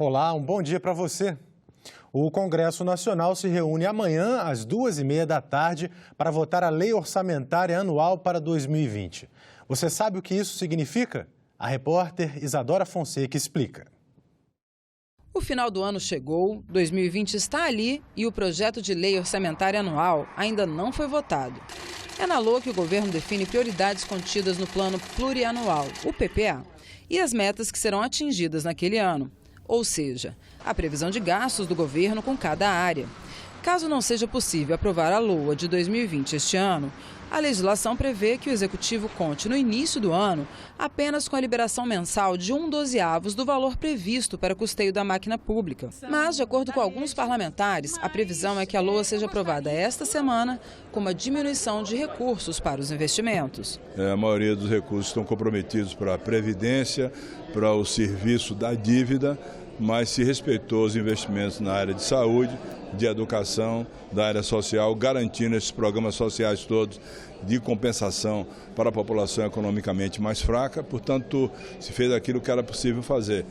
Olá, um bom dia para você. O Congresso Nacional se reúne amanhã às 14h30 da tarde para votar a Lei Orçamentária Anual para 2020. Você sabe o que isso significa? A repórter Isadora Fonseca explica. O final do ano chegou, 2020 está ali e o projeto de lei orçamentária anual ainda não foi votado. É na LOA que o governo define prioridades contidas no Plano Plurianual, o PPA, e as metas que serão atingidas naquele ano, ou seja, a previsão de gastos do governo com cada área. Caso não seja possível aprovar a LOA de 2020 este ano, a legislação prevê que o Executivo conte no início do ano apenas com a liberação mensal de 1/12 do valor previsto para custeio da máquina pública. Mas, de acordo com alguns parlamentares, a previsão é que a LOA seja aprovada esta semana com uma diminuição de recursos para os investimentos. A maioria dos recursos estão comprometidos para a Previdência, para o serviço da dívida, mas se respeitou os investimentos na área de saúde, de educação, da área social, garantindo esses programas sociais todos de compensação para a população economicamente mais fraca. Portanto, se fez aquilo que era possível fazer.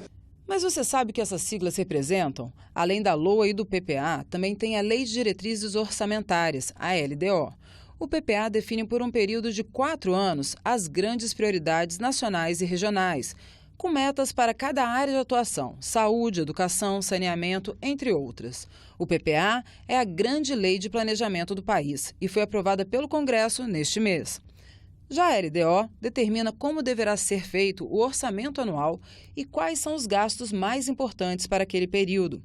Mas você sabe o que essas siglas representam? Além da LOA e do PPA, também tem a Lei de Diretrizes Orçamentárias, a LDO. O PPA define por um período de 4 anos as grandes prioridades nacionais e regionais, com metas para cada área de atuação, saúde, educação, saneamento, entre outras. O PPA é a grande lei de planejamento do país e foi aprovada pelo Congresso neste mês. Já a LDO determina como deverá ser feito o orçamento anual e quais são os gastos mais importantes para aquele período.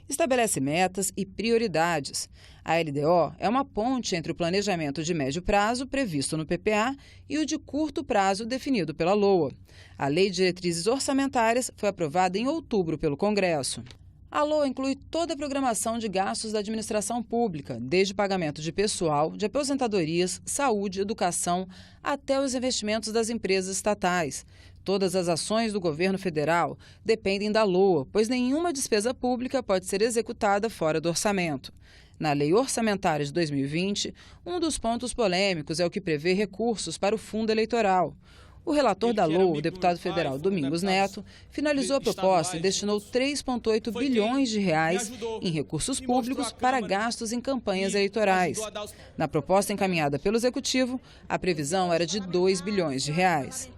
Estabelece metas e prioridades. A LDO é uma ponte entre o planejamento de médio prazo previsto no PPA e o de curto prazo definido pela LOA. A Lei de Diretrizes Orçamentárias foi aprovada em outubro pelo Congresso. A LOA inclui toda a programação de gastos da administração pública, desde o pagamento de pessoal, de aposentadorias, saúde, educação, até os investimentos das empresas estatais. Todas as ações do governo federal dependem da LOA, pois nenhuma despesa pública pode ser executada fora do orçamento. Na Lei Orçamentária de 2020, um dos pontos polêmicos é o que prevê recursos para o fundo eleitoral. O relator da LOA, o deputado federal Domingos Neto, finalizou a proposta e destinou 3,8 bilhões de reais em recursos públicos para gastos em campanhas eleitorais. Na proposta encaminhada pelo Executivo, a previsão era de 2 bilhões de reais.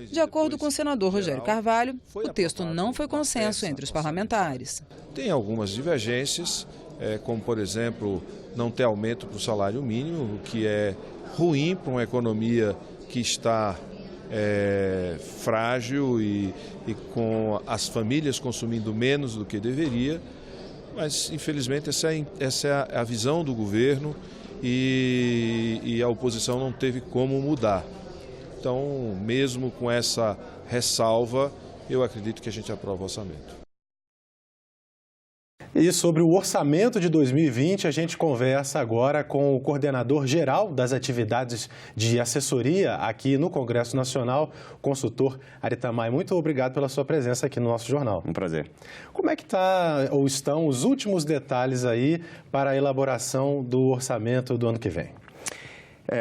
De acordo com o senador Rogério Carvalho, o texto não foi consenso entre os parlamentares. Tem algumas divergências, como, por exemplo, não ter aumento para o salário mínimo, o que é ruim para uma economia que está frágil e com as famílias consumindo menos do que deveria, mas infelizmente essa é a visão do governo e a oposição não teve como mudar. Então, mesmo com essa ressalva, eu acredito que a gente aprova o orçamento. E sobre o orçamento de 2020, a gente conversa agora com o coordenador geral das atividades de assessoria aqui no Congresso Nacional, o consultor Ari Tamay. Muito obrigado pela sua presença aqui no nosso jornal. Um prazer. Como é que estão os últimos detalhes aí para a elaboração do orçamento do ano que vem?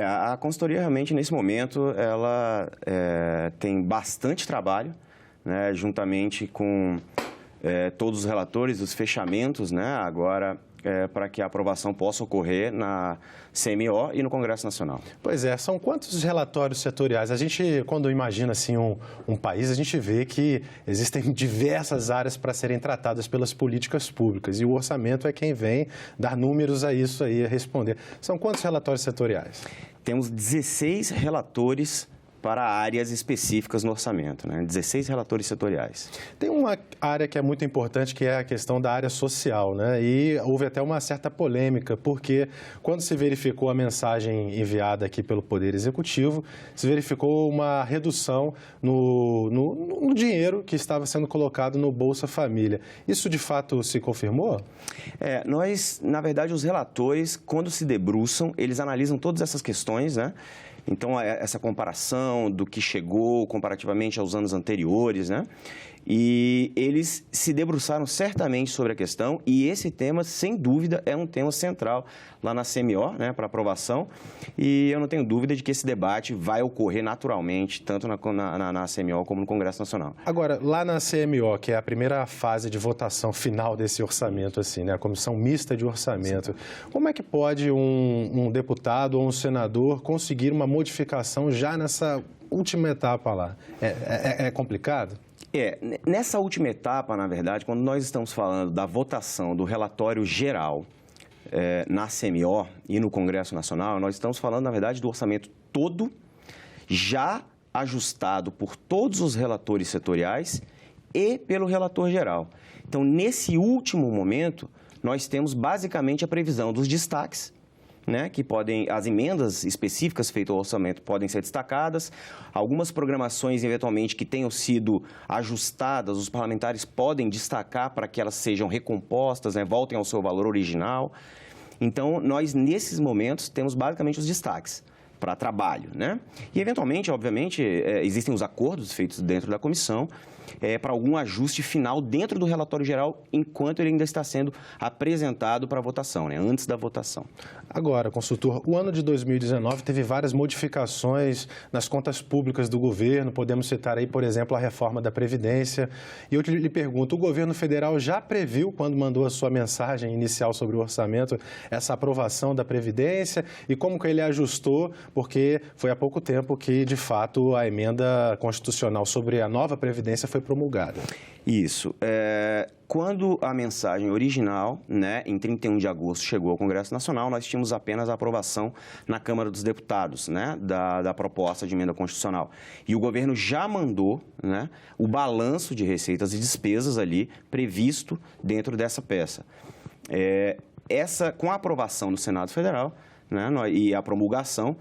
A consultoria realmente, nesse momento, ela tem bastante trabalho, né, juntamente com todos os relatores, os fechamentos, né, agora para que a aprovação possa ocorrer na CMO e no Congresso Nacional. Pois é, são quantos relatórios setoriais? A gente, quando imagina assim, um país, a gente vê que existem diversas áreas para serem tratadas pelas políticas públicas e o orçamento é quem vem dar números a isso aí, a responder. São quantos relatórios setoriais? Temos 16 relatores para áreas específicas no orçamento, né? 16 relatores setoriais. Tem uma área que é muito importante, que é a questão da área social, né? E houve até uma certa polêmica, porque quando se verificou a mensagem enviada aqui pelo Poder Executivo, se verificou uma redução no dinheiro que estava sendo colocado no Bolsa Família. Isso, de fato, se confirmou? Na verdade, os relatores, quando se debruçam, eles analisam todas essas questões, né? Então, essa comparação do que chegou comparativamente aos anos anteriores, né? E eles se debruçaram certamente sobre a questão e esse tema, sem dúvida, é um tema central lá na CMO, né, para aprovação. E eu não tenho dúvida de que esse debate vai ocorrer naturalmente, tanto na CMO como no Congresso Nacional. Agora, lá na CMO, que é a primeira fase de votação final desse orçamento, assim, né, a Comissão Mista de Orçamento, como é que pode um deputado ou um senador conseguir uma modificação já nessa última etapa lá? É complicado? Nessa última etapa, na verdade, quando nós estamos falando da votação do relatório geral na CMO e no Congresso Nacional, nós estamos falando, na verdade, do orçamento todo já ajustado por todos os relatores setoriais e pelo relator geral. Então, nesse último momento, nós temos basicamente a previsão dos destaques, né, que as emendas específicas feitas ao orçamento podem ser destacadas, algumas programações, eventualmente, que tenham sido ajustadas, os parlamentares podem destacar para que elas sejam recompostas, né, voltem ao seu valor original. Então, nós, nesses momentos, temos basicamente os destaques para trabalho, né? E, eventualmente, obviamente, existem os acordos feitos dentro da comissão para algum ajuste final dentro do relatório geral, enquanto ele ainda está sendo apresentado para votação, né? Antes da votação. Agora, consultor, o ano de 2019 teve várias modificações nas contas públicas do governo. Podemos citar aí, por exemplo, a reforma da Previdência. E eu lhe pergunto, o governo federal já previu, quando mandou a sua mensagem inicial sobre o orçamento, essa aprovação da Previdência? E como que ele ajustou? Porque foi há pouco tempo que, de fato, a emenda constitucional sobre a nova Previdência foi promulgada. Isso. Quando a mensagem original, né, em 31 de agosto, chegou ao Congresso Nacional, nós tínhamos apenas a aprovação na Câmara dos Deputados, né, da proposta de emenda constitucional. E o governo já mandou, né, o balanço de receitas e despesas ali previsto dentro dessa peça. Com a aprovação do Senado Federal, né, e a promulgação,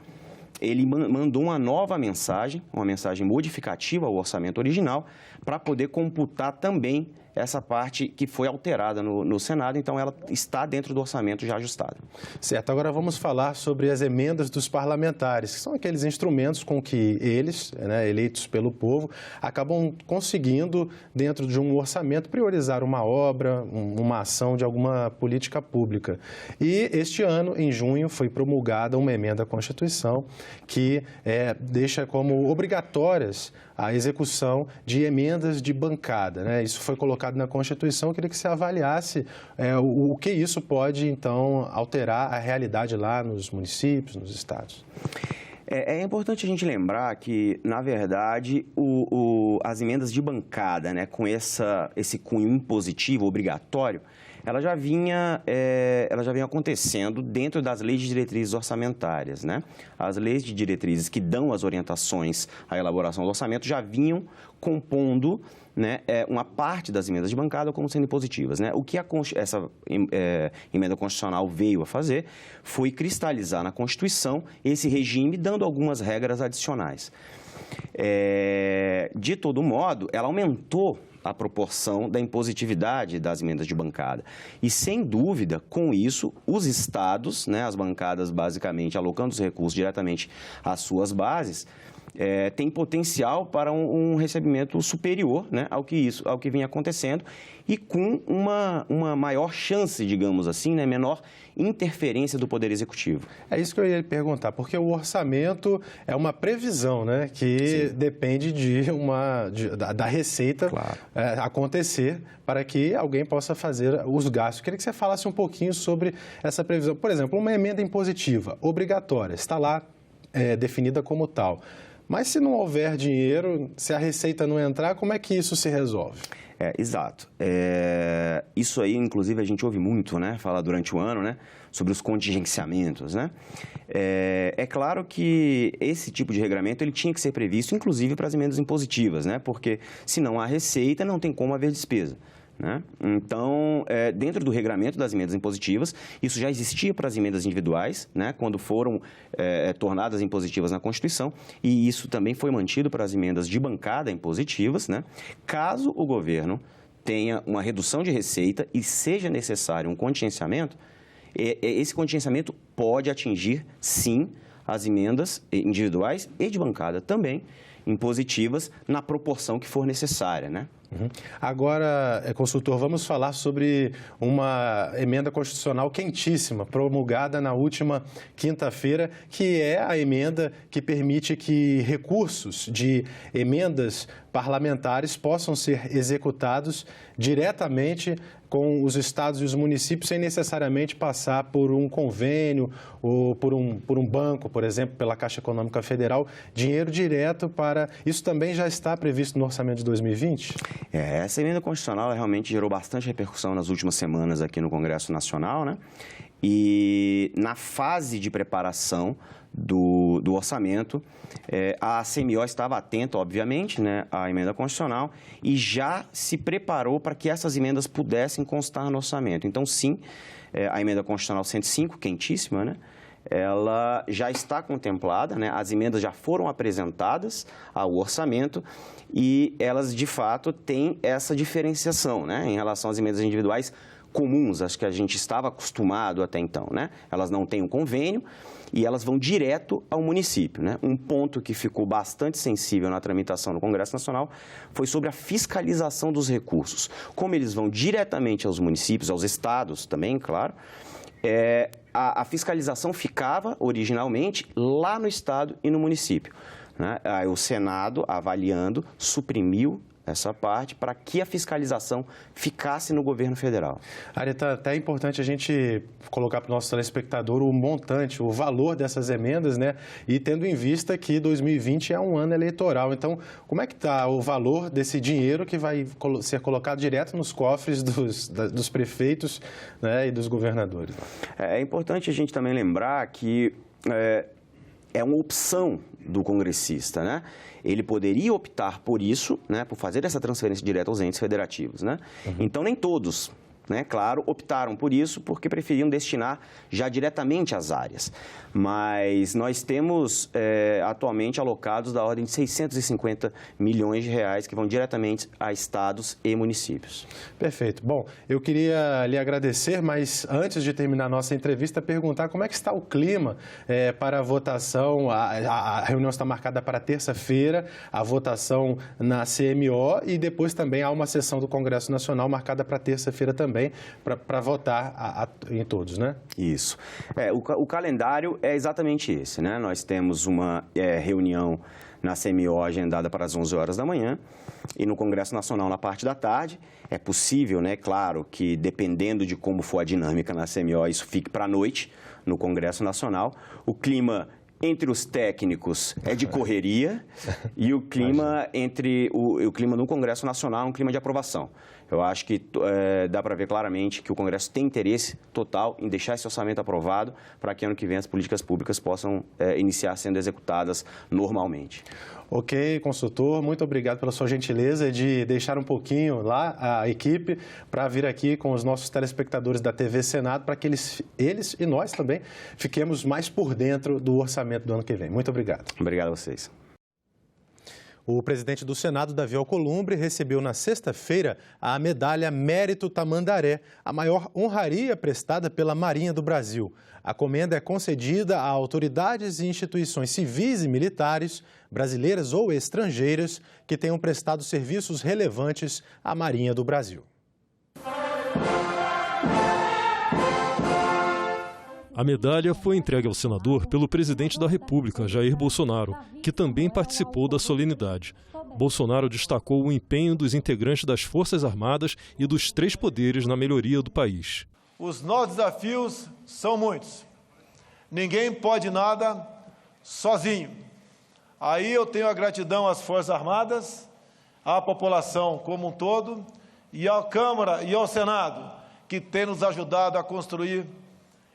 ele mandou uma nova mensagem, uma mensagem modificativa ao orçamento original, para poder computar também essa parte que foi alterada no Senado, então ela está dentro do orçamento já ajustado. Certo, agora vamos falar sobre as emendas dos parlamentares, que são aqueles instrumentos com que eles, né, eleitos pelo povo, acabam conseguindo, dentro de um orçamento, priorizar uma obra, uma ação de alguma política pública. E este ano, em junho, foi promulgada uma emenda à Constituição que deixa como obrigatórias a execução de emendas de bancada, né? Isso foi colocado na Constituição. Eu queria que você avaliasse o que isso pode, então, alterar a realidade lá nos municípios, nos estados. É importante a gente lembrar que, na verdade, as emendas de bancada, né, com esse cunho impositivo obrigatório, ela já vinha acontecendo dentro das leis de diretrizes orçamentárias, né? As leis de diretrizes que dão as orientações à elaboração do orçamento já vinham compondo, né, uma parte das emendas de bancada como sendo impositivas, né? O que essa emenda constitucional veio a fazer foi cristalizar na Constituição esse regime, dando algumas regras adicionais. De todo modo, ela aumentou a proporção da impositividade das emendas de bancada. E, sem dúvida, com isso, os estados, né, as bancadas basicamente alocando os recursos diretamente às suas bases, tem potencial para um recebimento superior, né, ao que vem acontecendo e com uma maior chance, digamos assim, né, menor interferência do Poder Executivo. É isso que eu ia lhe perguntar, porque o orçamento é uma previsão, né, que depende da receita, claro, acontecer para que alguém possa fazer os gastos. Eu queria que você falasse um pouquinho sobre essa previsão. Por exemplo, uma emenda impositiva obrigatória, está lá definida como tal. Mas se não houver dinheiro, se a receita não entrar, como é que isso se resolve? Exato. Isso aí, inclusive, a gente ouve muito, né, falar durante o ano, né, sobre os contingenciamentos, né? É claro que esse tipo de regramento ele tinha que ser previsto, inclusive, para as emendas impositivas, né? Porque se não há receita, não tem como haver despesa, né? Então, dentro do regramento das emendas impositivas, isso já existia para as emendas individuais, né, quando foram tornadas impositivas na Constituição, e isso também foi mantido para as emendas de bancada impositivas, né, caso o governo tenha uma redução de receita e seja necessário um contingenciamento, esse contingenciamento pode atingir, sim, as emendas individuais e de bancada também, impositivas, na proporção que for necessária, né? Agora, consultor, vamos falar sobre uma emenda constitucional quentíssima, promulgada na última quinta-feira, que é a emenda que permite que recursos de emendas parlamentares possam ser executados diretamente com os estados e os municípios, sem necessariamente passar por um convênio ou por um banco, por exemplo, pela Caixa Econômica Federal, dinheiro direto para... Isso também já está previsto no orçamento de 2020? Essa emenda constitucional realmente gerou bastante repercussão nas últimas semanas aqui no Congresso Nacional, né? E na fase de preparação do orçamento, a CMO estava atenta, obviamente, né, à emenda constitucional e já se preparou para que essas emendas pudessem constar no orçamento. Então, sim, a emenda constitucional 105, quentíssima, né, ela já está contemplada, né, as emendas já foram apresentadas ao orçamento e elas, de fato, têm essa diferenciação, né, em relação às emendas individuais comuns, acho que a gente estava acostumado até então, né? Elas não têm um convênio e elas vão direto ao município, né? Um ponto que ficou bastante sensível na tramitação no Congresso Nacional foi sobre a fiscalização dos recursos. Como eles vão diretamente aos municípios, aos estados também, claro, a fiscalização ficava originalmente lá no estado e no município, né? Aí o Senado, avaliando, suprimiu essa parte para que a fiscalização ficasse no governo federal. Areta, até é importante a gente colocar para o nosso telespectador o montante, o valor dessas emendas, né? E tendo em vista que 2020 é um ano eleitoral. Então, como é que está o valor desse dinheiro que vai ser colocado direto nos cofres dos prefeitos, né, e dos governadores? É importante a gente também lembrar que é uma opção do congressista, né? Ele poderia optar por isso, né, por fazer essa transferência direta aos entes federativos, né? Então, nem todos, né, claro, optaram por isso porque preferiam destinar já diretamente às áreas. Mas nós temos atualmente alocados da ordem de 650 milhões de reais que vão diretamente a estados e municípios. Perfeito. Bom, eu queria lhe agradecer, mas antes de terminar a nossa entrevista, perguntar como é que está o clima para a votação. A reunião está marcada para terça-feira, a votação na CMO e depois também há uma sessão do Congresso Nacional marcada para terça-feira também, para votar em todos, né? Isso. O calendário é exatamente esse, né? Nós temos uma reunião na CMO agendada para as 11 horas da manhã e no Congresso Nacional na parte da tarde. É possível, né? Claro que dependendo de como for a dinâmica na CMO, isso fique para a noite no Congresso Nacional. O clima entre os técnicos é de correria e o clima o clima no Congresso Nacional é um clima de aprovação. Eu acho que dá para ver claramente que o Congresso tem interesse total em deixar esse orçamento aprovado para que ano que vem as políticas públicas possam iniciar sendo executadas normalmente. Ok, consultor, muito obrigado pela sua gentileza de deixar um pouquinho lá a equipe para vir aqui com os nossos telespectadores da TV Senado para que eles e nós também fiquemos mais por dentro do orçamento do ano que vem. Muito obrigado. Obrigado a vocês. O presidente do Senado, Davi Alcolumbre, recebeu na sexta-feira a medalha Mérito Tamandaré, a maior honraria prestada pela Marinha do Brasil. A comenda é concedida a autoridades e instituições civis e militares, brasileiras ou estrangeiras, que tenham prestado serviços relevantes à Marinha do Brasil. A medalha foi entregue ao senador pelo presidente da República, Jair Bolsonaro, que também participou da solenidade. Bolsonaro destacou o empenho dos integrantes das Forças Armadas e dos três poderes na melhoria do país. Os nossos desafios são muitos. Ninguém pode nada sozinho. Aí eu tenho a gratidão às Forças Armadas, à população como um todo e à Câmara e ao Senado, que tem nos ajudado a construir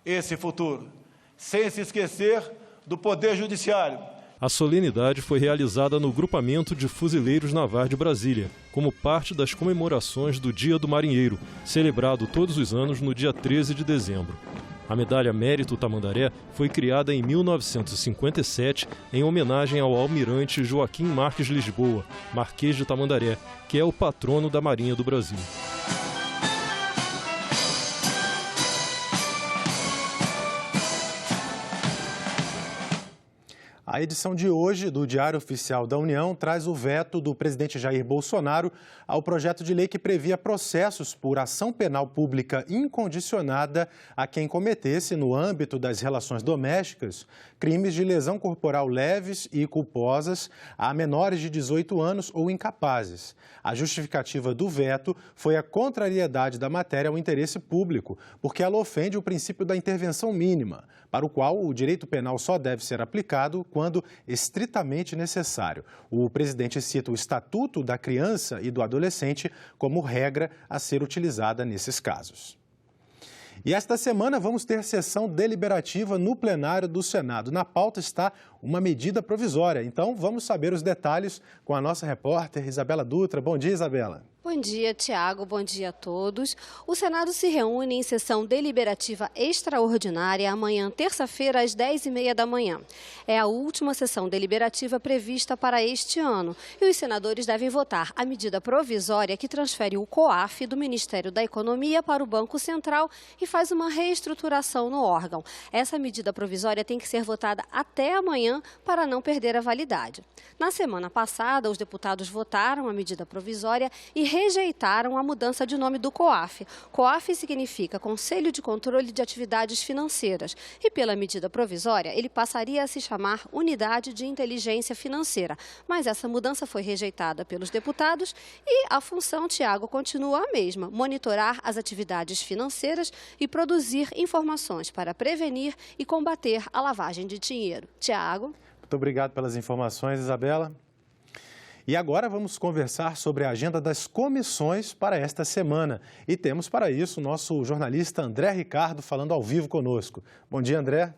esse futuro, sem se esquecer do Poder Judiciário. A solenidade foi realizada no Grupamento de Fuzileiros Navais de Brasília, como parte das comemorações do Dia do Marinheiro, celebrado todos os anos no dia 13 de dezembro. A medalha Mérito Tamandaré foi criada em 1957 em homenagem ao almirante Joaquim Marques Lisboa, Marquês de Tamandaré, que é o patrono da Marinha do Brasil. A edição de hoje do Diário Oficial da União traz o veto do presidente Jair Bolsonaro ao projeto de lei que previa processos por ação penal pública incondicionada a quem cometesse, no âmbito das relações domésticas, crimes de lesão corporal leves e culposas a menores de 18 anos ou incapazes. A justificativa do veto foi a contrariedade da matéria ao interesse público, porque ela ofende o princípio da intervenção mínima, para o qual o direito penal só deve ser aplicado quando estritamente necessário. O presidente cita o Estatuto da Criança e do Adolescente como regra a ser utilizada nesses casos. E esta semana vamos ter sessão deliberativa no plenário do Senado. Na pauta está uma medida provisória. Então, vamos saber os detalhes com a nossa repórter Isabela Dutra. Bom dia, Isabela. Bom dia, Tiago. Bom dia a todos. O Senado se reúne em sessão deliberativa extraordinária amanhã, terça-feira, às 10h30 da manhã. É a última sessão deliberativa prevista para este ano e os senadores devem votar a medida provisória que transfere o COAF do Ministério da Economia para o Banco Central e faz uma reestruturação no órgão. Essa medida provisória tem que ser votada até amanhã para não perder a validade. Na semana passada, os deputados votaram a medida provisória e rejeitaram a mudança de nome do COAF. COAF significa Conselho de Controle de Atividades Financeiras e, pela medida provisória, ele passaria a se chamar Unidade de Inteligência Financeira. Mas essa mudança foi rejeitada pelos deputados e a função, Tiago, continua a mesma: monitorar as atividades financeiras e produzir informações para prevenir e combater a lavagem de dinheiro. Tiago. Muito obrigado pelas informações, Isabela. E agora vamos conversar sobre a agenda das comissões para esta semana. E temos para isso o nosso jornalista André Ricardo falando ao vivo conosco. Bom dia, André.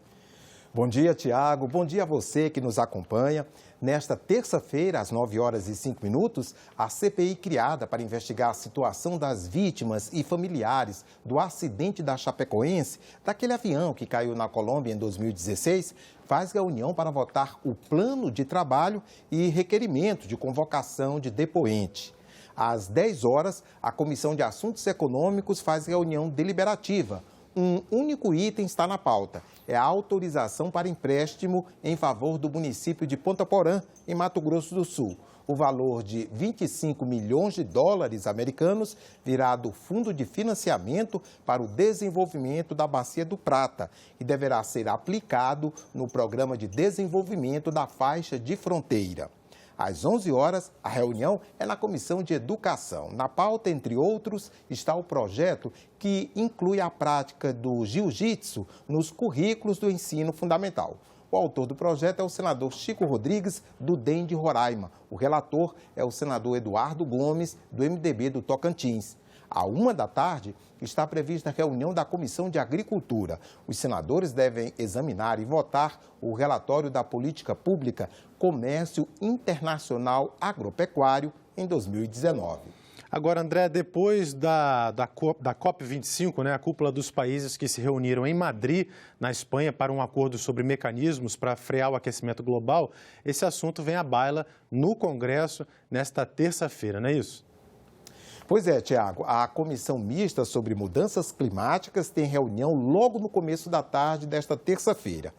Bom dia, Tiago. Bom dia a você que nos acompanha. Nesta terça-feira, às 9h05, a CPI criada para investigar a situação das vítimas e familiares do acidente da Chapecoense, daquele avião que caiu na Colômbia em 2016, faz reunião para votar o plano de trabalho e requerimento de convocação de depoente. Às 10h, a Comissão de Assuntos Econômicos faz reunião deliberativa. Um único item está na pauta: é a autorização para empréstimo em favor do município de Ponta Porã, em Mato Grosso do Sul. O valor de 25 milhões de dólares americanos virá do Fundo de Financiamento para o Desenvolvimento da Bacia do Prata e deverá ser aplicado no Programa de Desenvolvimento da Faixa de Fronteira. Às 11h, a reunião é na Comissão de Educação. Na pauta, entre outros, está o projeto que inclui a prática do jiu-jitsu nos currículos do ensino fundamental. O autor do projeto é o senador Chico Rodrigues, do DEM de Roraima. O relator é o senador Eduardo Gomes, do MDB do Tocantins. À 13h, está prevista a reunião da Comissão de Agricultura. Os senadores devem examinar e votar o relatório da Política Pública Comércio Internacional Agropecuário em 2019. Agora, André, depois da COP25, a cúpula dos países que se reuniram em Madrid, na Espanha, para um acordo sobre mecanismos para frear o aquecimento global, esse assunto vem à baila no Congresso nesta terça-feira, não é isso? Pois é, Tiago, a Comissão Mista sobre Mudanças Climáticas tem reunião logo no começo da tarde desta terça-feira.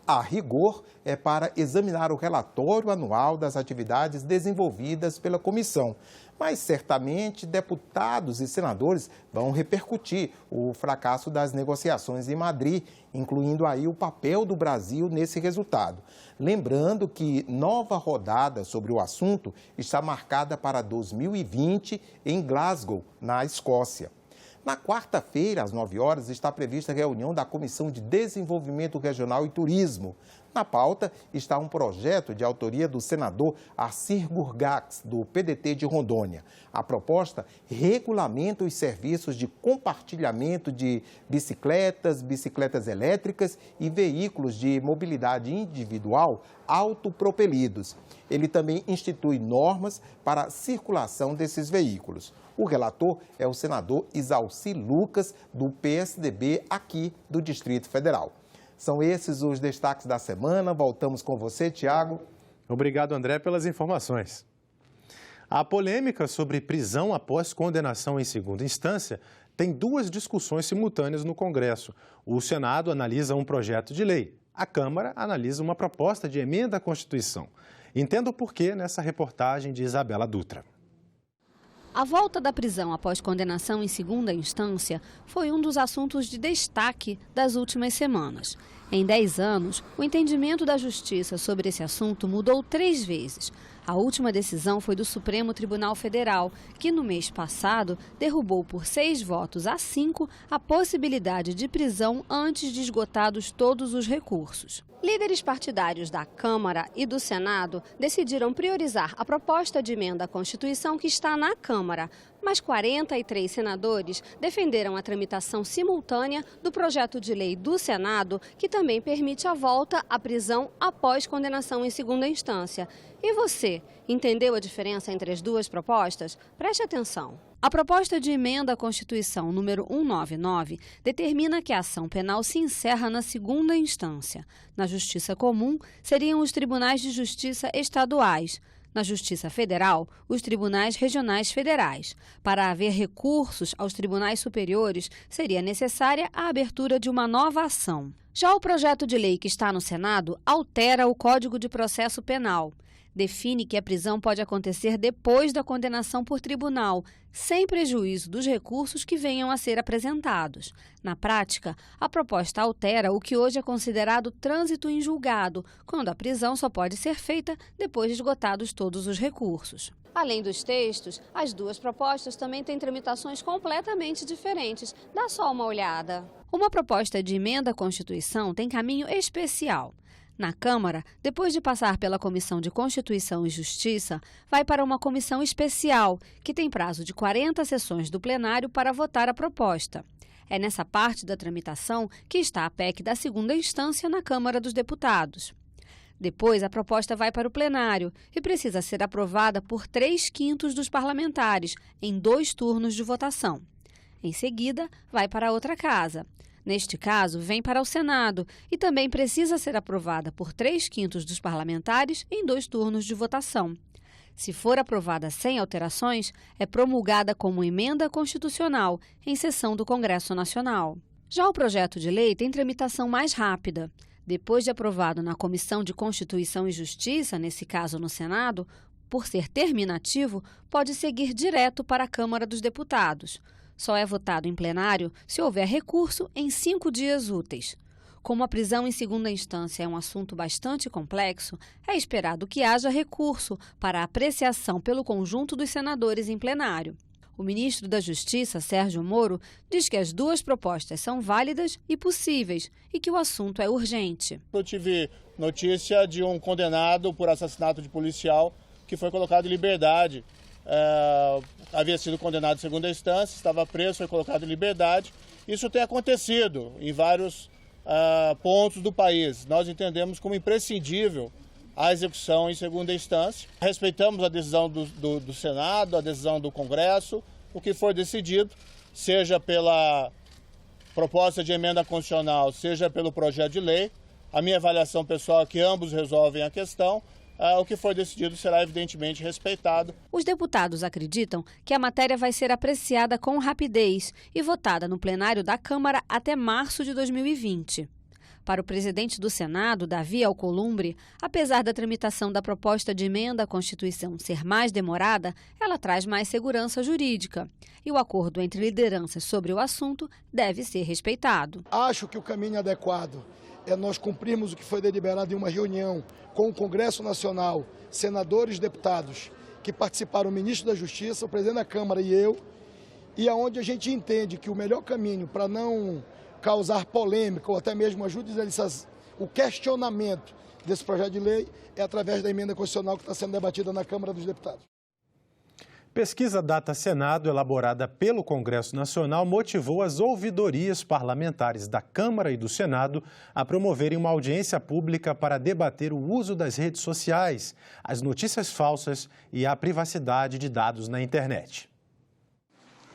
A rigor, é para examinar o relatório anual das atividades desenvolvidas pela comissão. Mas, certamente, deputados e senadores vão repercutir o fracasso das negociações em Madrid, incluindo aí o papel do Brasil nesse resultado. Lembrando que nova rodada sobre o assunto está marcada para 2020 em Glasgow, na Escócia. Na quarta-feira, às 9h, está prevista a reunião da Comissão de Desenvolvimento Regional e Turismo. Na pauta está um projeto de autoria do senador Assir Gurgax, do PDT de Rondônia. A proposta regulamenta os serviços de compartilhamento de bicicletas, bicicletas elétricas e veículos de mobilidade individual autopropelidos. Ele também institui normas para a circulação desses veículos. O relator é o senador Isalci Lucas, do PSDB, aqui do Distrito Federal. São esses os destaques da semana. Voltamos com você, Tiago. Obrigado, André, pelas informações. A polêmica sobre prisão após condenação em segunda instância tem duas discussões simultâneas no Congresso. O Senado analisa um projeto de lei. a Câmara analisa uma proposta de emenda à Constituição. Entenda o porquê nessa reportagem de Isabela Dutra. A volta da prisão após condenação em segunda instância foi um dos assuntos de destaque das últimas semanas. Em 10 anos, o entendimento da Justiça sobre esse assunto mudou 3 vezes. A última decisão foi do Supremo Tribunal Federal, que no mês passado derrubou por 6-5 a possibilidade de prisão antes de esgotados todos os recursos. Líderes partidários da Câmara e do Senado decidiram priorizar a proposta de emenda à Constituição que está na Câmara, mas 43 senadores defenderam a tramitação simultânea do projeto de lei do Senado, que também permite a volta à prisão após condenação em segunda instância. E você, entendeu a diferença entre as duas propostas? Preste atenção. A proposta de emenda à Constituição número 199 determina que a ação penal se encerra na segunda instância. Na Justiça Comum, seriam os tribunais de justiça estaduais. Na Justiça Federal, os tribunais regionais federais. Para haver recursos aos tribunais superiores, seria necessária a abertura de uma nova ação. Já o projeto de lei que está no Senado altera o Código de Processo Penal. Define que a prisão pode acontecer depois da condenação por tribunal, sem prejuízo dos recursos que venham a ser apresentados. Na prática, a proposta altera o que hoje é considerado trânsito em julgado, quando a prisão só pode ser feita depois de esgotados todos os recursos. Além dos textos, as duas propostas também têm tramitações completamente diferentes. Dá só uma olhada. Uma proposta de emenda à Constituição tem caminho especial. Na Câmara, depois de passar pela Comissão de Constituição e Justiça, vai para uma comissão especial, que tem prazo de 40 sessões do plenário para votar a proposta. É nessa parte da tramitação que está a PEC da segunda instância na Câmara dos Deputados. Depois, a proposta vai para o plenário e precisa ser aprovada por 3/5 dos parlamentares, em 2 turnos de votação. Em seguida, vai para outra casa. Neste caso, vem para o Senado e também precisa ser aprovada por 3/5 dos parlamentares em 2 turnos de votação. Se for aprovada sem alterações, é promulgada como emenda constitucional em sessão do Congresso Nacional. Já o projeto de lei tem tramitação mais rápida. Depois de aprovado na Comissão de Constituição e Justiça, nesse caso no Senado, por ser terminativo, pode seguir direto para a Câmara dos Deputados. Só é votado em plenário se houver recurso em 5 dias úteis. Como a prisão em segunda instância é um assunto bastante complexo, é esperado que haja recurso para apreciação pelo conjunto dos senadores em plenário. O ministro da Justiça, Sérgio Moro, diz que as duas propostas são válidas e possíveis e que o assunto é urgente. Eu tive notícia de um condenado por assassinato de policial que foi colocado em liberdade. Havia sido condenado em segunda instância, estava preso, foi colocado em liberdade. Isso tem acontecido em vários pontos do país. Nós entendemos como imprescindível a execução em segunda instância. Respeitamos a decisão do Senado, a decisão do Congresso, o que for decidido, seja pela proposta de emenda constitucional, seja pelo projeto de lei. A minha avaliação pessoal é que ambos resolvem a questão. O que for decidido será evidentemente respeitado. Os deputados acreditam que a matéria vai ser apreciada com rapidez e votada no plenário da Câmara até março de 2020. Para o presidente do Senado, Davi Alcolumbre, apesar da tramitação da proposta de emenda à Constituição ser mais demorada, ela traz mais segurança jurídica. E o acordo entre lideranças sobre o assunto deve ser respeitado. Acho que o caminho adequado é nós cumprirmos o que foi deliberado em uma reunião com o Congresso Nacional, senadores e deputados que participaram, o ministro da Justiça, o presidente da Câmara e eu, e aonde a gente entende que o melhor caminho para não causar polêmica ou até mesmo a judicialização, o questionamento desse projeto de lei é através da emenda constitucional que está sendo debatida na Câmara dos Deputados. Pesquisa Data Senado, elaborada pelo Congresso Nacional, motivou as ouvidorias parlamentares da Câmara e do Senado a promoverem uma audiência pública para debater o uso das redes sociais, as notícias falsas e a privacidade de dados na internet.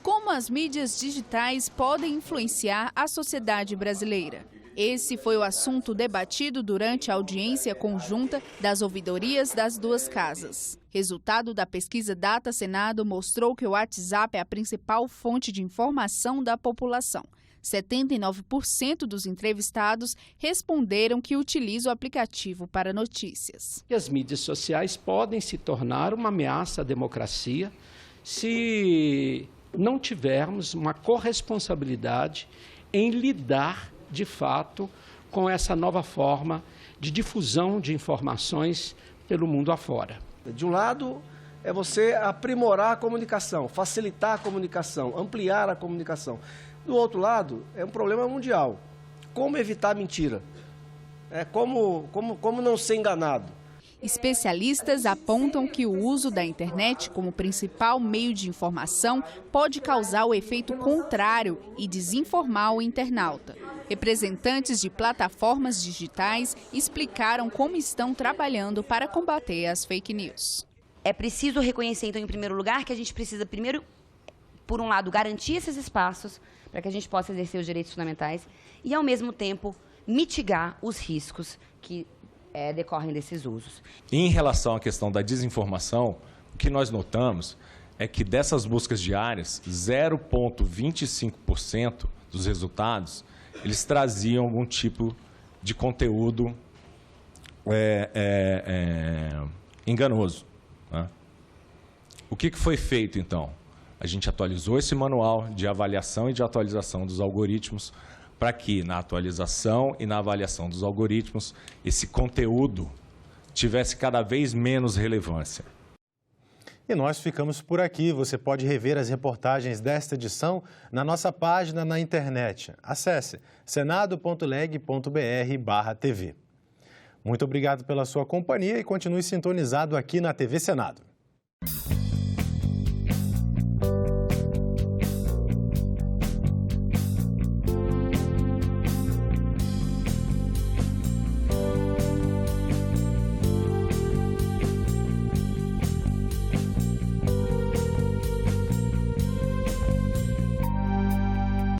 Como as mídias digitais podem influenciar a sociedade brasileira? Esse foi o assunto debatido durante a audiência conjunta das ouvidorias das duas casas. Resultado da pesquisa Data Senado mostrou que o WhatsApp é a principal fonte de informação da população. 79% dos entrevistados responderam que utilizam o aplicativo para notícias. As mídias sociais podem se tornar uma ameaça à democracia se não tivermos uma corresponsabilidade em lidar, de fato, com essa nova forma de difusão de informações pelo mundo afora. De um lado, é você aprimorar a comunicação, facilitar a comunicação, ampliar a comunicação. Do outro lado, é um problema mundial. Como evitar mentira? Como não ser enganado? Especialistas apontam que o uso da internet como principal meio de informação pode causar o efeito contrário e desinformar o internauta. Representantes de plataformas digitais explicaram como estão trabalhando para combater as fake news. É preciso reconhecer, então, em primeiro lugar, que a gente precisa, primeiro, por um lado, garantir esses espaços para que a gente possa exercer os direitos fundamentais e, ao mesmo tempo, mitigar os riscos que decorrem desses usos. Em relação à questão da desinformação, o que nós notamos é que dessas buscas diárias, 0,25% dos resultados, eles traziam algum tipo de conteúdo enganoso. Né? O que foi feito, então? A gente atualizou esse manual de avaliação e de atualização dos algoritmos para que, na atualização e na avaliação dos algoritmos, esse conteúdo tivesse cada vez menos relevância. E nós ficamos por aqui. Você pode rever as reportagens desta edição na nossa página na internet. Acesse senado.leg.br/TV. Muito obrigado pela sua companhia e continue sintonizado aqui na TV Senado.